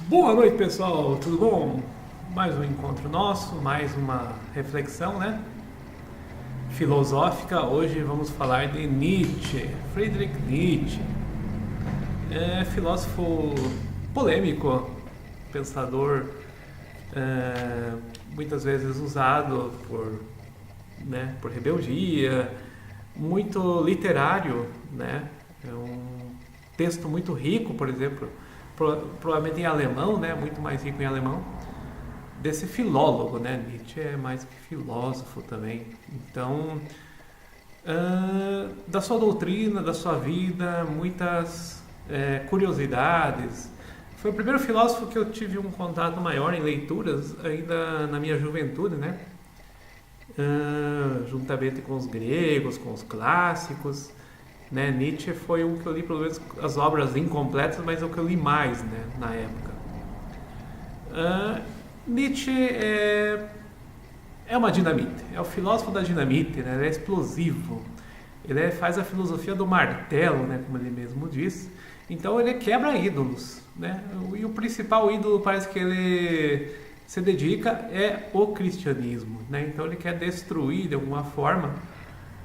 Boa noite, pessoal, tudo bom? Mais um encontro nosso, mais uma reflexão, né? Filosófica. Hoje vamos falar de Nietzsche, Friedrich Nietzsche. É filósofo polêmico, pensador, muitas vezes usado por rebeldia, muito literário, né? É um texto muito rico, por exemplo, provavelmente em alemão, né? Muito mais rico em alemão, desse filólogo, né? Nietzsche é mais que filósofo também. Então, da sua doutrina, da sua vida, muitas curiosidades. Foi o primeiro filósofo que eu tive um contato maior em leituras, ainda na minha juventude, né? Juntamente com os gregos, com os clássicos, né? Nietzsche foi um que eu li, pelo menos as obras incompletas, mas é o que eu li mais, né, na época. Nietzsche é uma dinamite, é o filósofo da dinamite, né? Ele é explosivo, faz a filosofia do martelo, né, como ele mesmo diz. Então ele quebra ídolos, né? E o principal ídolo parece que ele se dedica é o cristianismo, né? Então ele quer destruir de alguma forma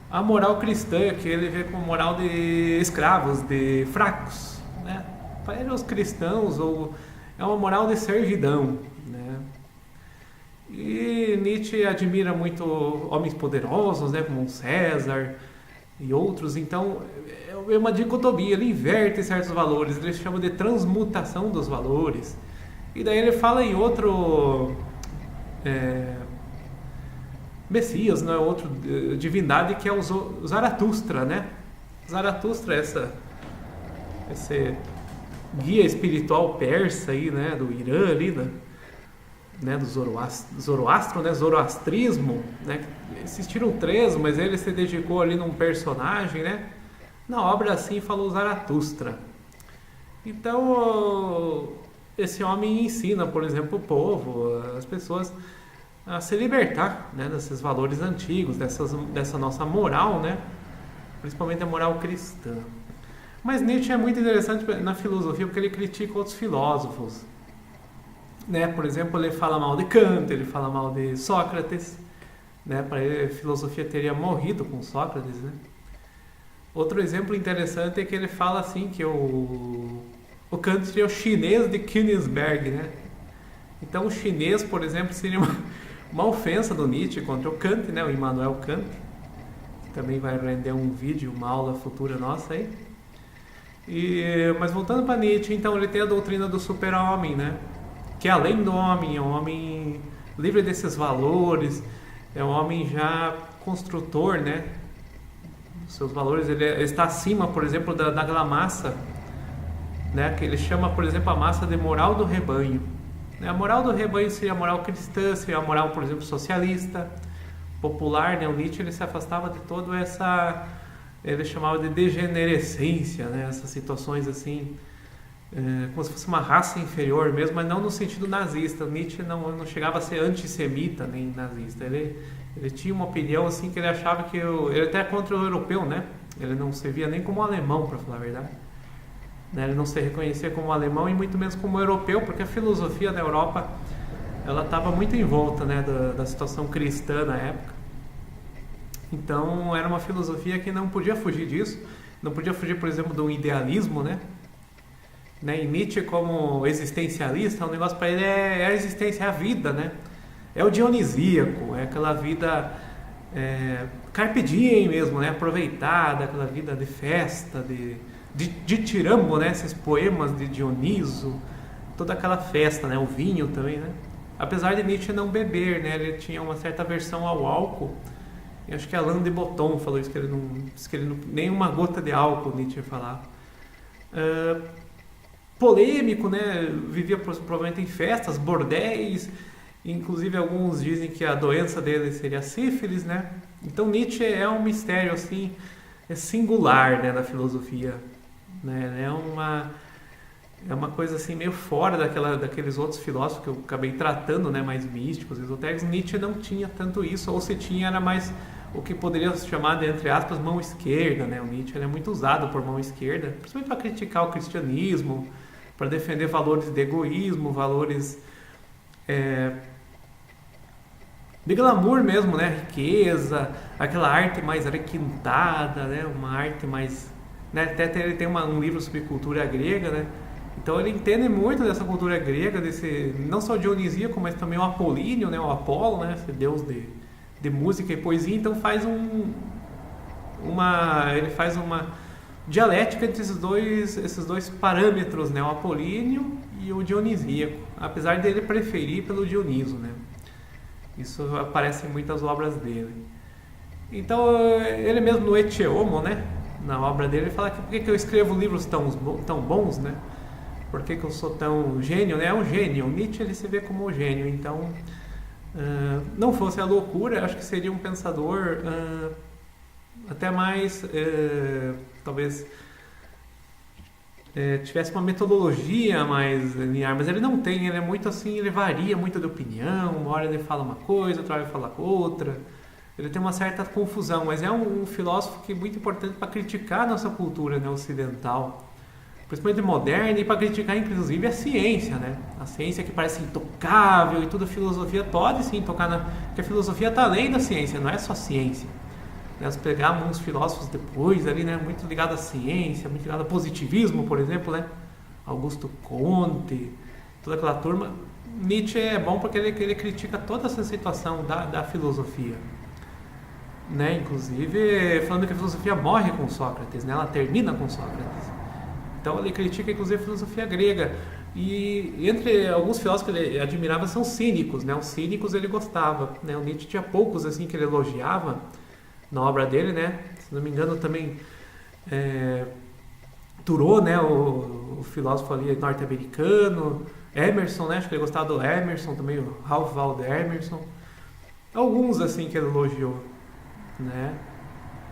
a moral cristã, que ele vê como moral de escravos, de fracos, né? Para ele os cristãos é uma moral de servidão, né? E Nietzsche admira muito homens poderosos, né, como César e outros. Então é uma dicotomia, ele inverte certos valores, ele chama de transmutação dos valores. E daí ele fala em outro Messias, não é outro divindade, que é o Zaratustra, né? Zaratustra, esse guia espiritual persa aí, né, do Irã ali, né, do Zoroastro, né, Zoroastrismo, né? Existiram três, mas ele se dedicou ali num personagem, né? Na obra assim falou Zaratustra. Então, esse homem ensina, por exemplo, o povo, as pessoas a se libertar, né, desses valores antigos, dessa nossa moral, né, principalmente a moral cristã. Mas Nietzsche é muito interessante na filosofia porque ele critica outros filósofos, né? Por exemplo, ele fala mal de Kant, ele fala mal de Sócrates, né? Para ele a filosofia teria morrido com Sócrates, né? Outro exemplo interessante é que ele fala assim que o Kant seria o chinês de Königsberg, né? Então o chinês, por exemplo, seria uma ofensa do Nietzsche contra o Kant, né? O Immanuel Kant, que também vai render um vídeo, uma aula futura nossa aí. Mas voltando para Nietzsche, então ele tem a doutrina do super-homem, né? Que é além do homem, é um homem livre desses valores, é um homem já construtor, né? Seus valores, ele está acima, por exemplo, daquela massa, né? Que ele chama, por exemplo, a massa de moral do rebanho. A moral do rebanho seria a moral cristã, seria a moral, por exemplo, socialista, popular, né? O Nietzsche ele se afastava de toda essa, ele chamava de degenerescência, né? Essas situações assim, como se fosse uma raça inferior mesmo, mas não no sentido nazista. O Nietzsche não chegava a ser antissemita nem nazista. Ele tinha uma opinião assim que ele achava que ele até contra o europeu, né? Ele não se via nem como alemão, para falar a verdade. Ele não se reconhecia como alemão e muito menos como europeu, porque a filosofia da Europa ela estava muito em volta, né, da situação cristã na época. Então era uma filosofia que não podia fugir disso, não podia fugir, por exemplo, do idealismo, né? E Nietzsche, como existencialista, um negócio para ele é a existência, é a vida, né? É o dionisíaco, é aquela vida carpe diem mesmo, né? Aproveitada, aquela vida de festa, de Tirambo, né? Esses poemas de Dioniso, toda aquela festa, né? O vinho também, né? Apesar de Nietzsche não beber, né? Ele tinha uma certa aversão ao álcool. E acho que Alain de Botton falou isso, que ele não nem uma gota de álcool Nietzsche falava. Polêmico, né? Vivia provavelmente em festas, bordéis. Inclusive alguns dizem que a doença dele seria a sífilis, né? Então Nietzsche é um mistério assim, é singular, né, da filosofia, né? É uma coisa assim meio fora daqueles outros filósofos que eu acabei tratando, né, mais místicos, esotéricos. Nietzsche não tinha tanto isso, ou se tinha era mais o que poderia se chamar de, entre aspas, mão esquerda, né? O Nietzsche é muito usado por mão esquerda, principalmente para criticar o cristianismo, para defender valores de egoísmo, valores de glamour mesmo, né? Riqueza, aquela arte mais requintada, né? Uma arte mais... Né? Até ele tem um livro sobre cultura grega, né? Então ele entende muito dessa cultura grega, desse, não só dionisíaco, mas também o Apolíneo, né? O Apolo, né? Esse deus de música e poesia. Então ele faz uma dialética entre esses dois parâmetros, né? O apolíneo e o dionisíaco, apesar dele preferir pelo Dioniso, né? Isso aparece em muitas obras dele. Então, ele mesmo no Ecce Homo, né? Na obra dele, ele fala que por que eu escrevo livros tão bons, né? Por que eu sou tão gênio, né? É um gênio. Nietzsche, ele se vê como um gênio. Então, não fosse a loucura, acho que seria um pensador até mais, talvez, tivesse uma metodologia mais linear, mas ele não tem, ele é muito assim, ele varia muito de opinião, uma hora ele fala uma coisa, outra hora ele fala outra, ele tem uma certa confusão, mas é um filósofo que é muito importante para criticar a nossa cultura, né, ocidental, principalmente moderna, e para criticar inclusive a ciência, né, a ciência que parece intocável e tudo, a filosofia pode sim tocar, porque a filosofia está além da ciência, não é só ciência. Nós pegamos uns filósofos depois ali, né, muito ligado à ciência, muito ligado ao positivismo, por exemplo, né, Augusto Comte, toda aquela turma. Nietzsche é bom porque ele critica toda essa situação da filosofia, né, inclusive falando que a filosofia morre com Sócrates, né, ela termina com Sócrates. Então ele critica inclusive a filosofia grega. E entre alguns filósofos que ele admirava são cínicos, né, os cínicos ele gostava, né, o Nietzsche tinha poucos assim que ele elogiava na obra dele, né? Se não me engano também Thoreau, né? O filósofo ali norte-americano, Emerson, né? Acho que ele gostava do Emerson também, o Ralph Waldo Emerson. Alguns assim que ele elogiou, né?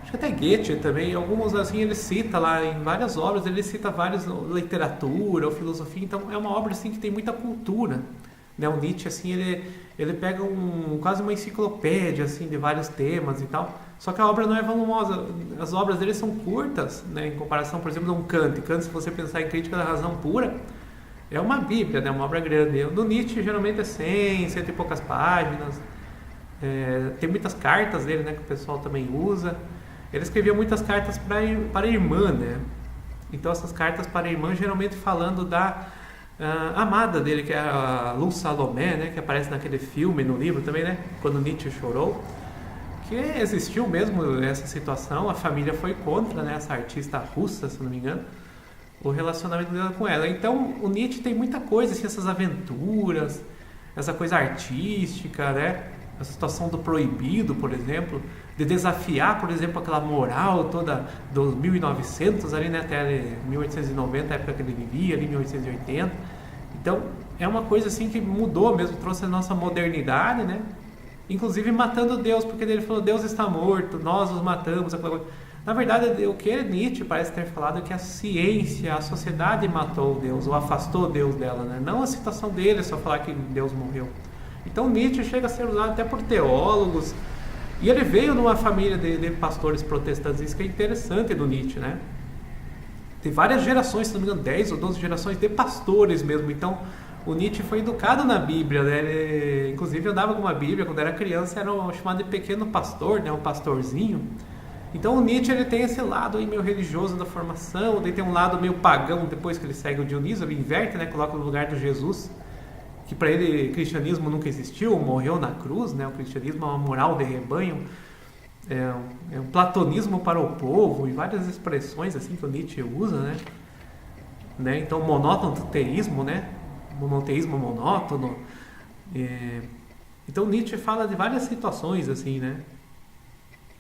Acho que até Goethe também, alguns assim ele cita lá em várias obras, ele cita várias literatura ou filosofia, então é uma obra assim que tem muita cultura, né? O Nietzsche assim ele pega quase uma enciclopédia assim de vários temas e tal. Só que a obra não é volumosa, as obras dele são curtas, né, em comparação, por exemplo, de um Kant. Kant, se você pensar em Crítica da Razão Pura, é uma bíblia, né, uma obra grande. Do Nietzsche, geralmente é 100 e poucas páginas. Tem muitas cartas dele, né, que o pessoal também usa. Ele escrevia muitas cartas para a irmã, né? Então, essas cartas para a irmã, geralmente falando da amada dele, que é a Luz Salomé, né, que aparece naquele filme, no livro também, né, Quando Nietzsche Chorou. Que existiu mesmo essa situação, a família foi contra, né, essa artista russa, se não me engano, o relacionamento dela com ela. Então o Nietzsche tem muita coisa, assim, essas aventuras, essa coisa artística, né, essa situação do proibido, por exemplo, de desafiar, por exemplo, aquela moral toda dos 1900 ali, né, até 1890, a época que ele vivia, ali 1880. Então é uma coisa assim que mudou mesmo, trouxe a nossa modernidade, né? Inclusive matando Deus, porque ele falou, Deus está morto, nós os matamos. Na verdade, o que Nietzsche parece ter falado é que a ciência, a sociedade matou Deus, ou afastou Deus dela, né? Não a situação dele, só falar que Deus morreu. Então Nietzsche chega a ser usado até por teólogos, e ele veio numa família de pastores protestantes, isso que é interessante do Nietzsche, né? Tem várias gerações, se não me engano, 10 ou 12 gerações de pastores mesmo, então... O Nietzsche foi educado na Bíblia, né? Ele, inclusive, andava com uma Bíblia. Quando era criança, era chamado de pequeno pastor, né? Um pastorzinho. Então, o Nietzsche ele tem esse lado aí meio religioso da formação, daí tem um lado meio pagão depois que ele segue o Dioniso, ele inverte, né? Coloca no lugar do Jesus, que para ele o cristianismo nunca existiu, morreu na cruz, né? O cristianismo é uma moral de rebanho, é um platonismo para o povo, e várias expressões assim que o Nietzsche usa, né? Então, monoteísmo, né? Monoteísmo monótono. Então Nietzsche fala de várias situações assim, né?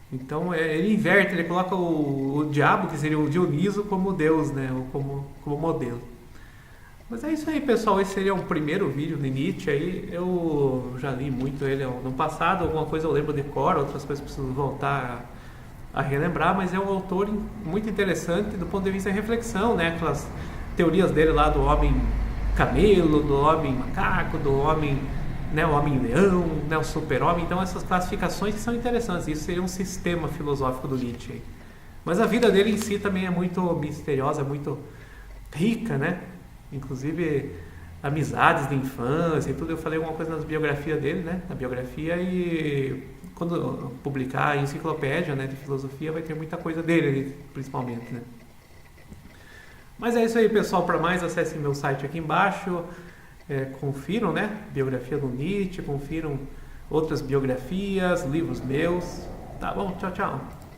Então ele inverte, ele coloca o diabo, que seria o Dioniso, como Deus, né? Ou como modelo. Mas é isso aí, pessoal. Esse seria o primeiro vídeo de Nietzsche aí. Eu já li muito ele no passado, alguma coisa eu lembro de cor, outras coisas preciso voltar a relembrar, mas é um autor muito interessante do ponto de vista de reflexão, né? Aquelas teorias dele lá do homem camelo, do homem macaco, do homem, né, o homem-leão, né, o super-homem. Então essas classificações que são interessantes. Isso seria um sistema filosófico do Nietzsche. Mas a vida dele em si também é muito misteriosa, muito rica, né? inclusive amizades de infância e tudo. Eu falei alguma coisa na biografia dele, né? Na biografia, e quando publicar a enciclopédia, né, de filosofia, vai ter muita coisa dele, principalmente, né? Mas é isso aí, pessoal. Para mais, acessem meu site aqui embaixo. Confiram, né? Biografia do Nietzsche, confiram outras biografias, livros meus. Tá bom? Tchau, tchau.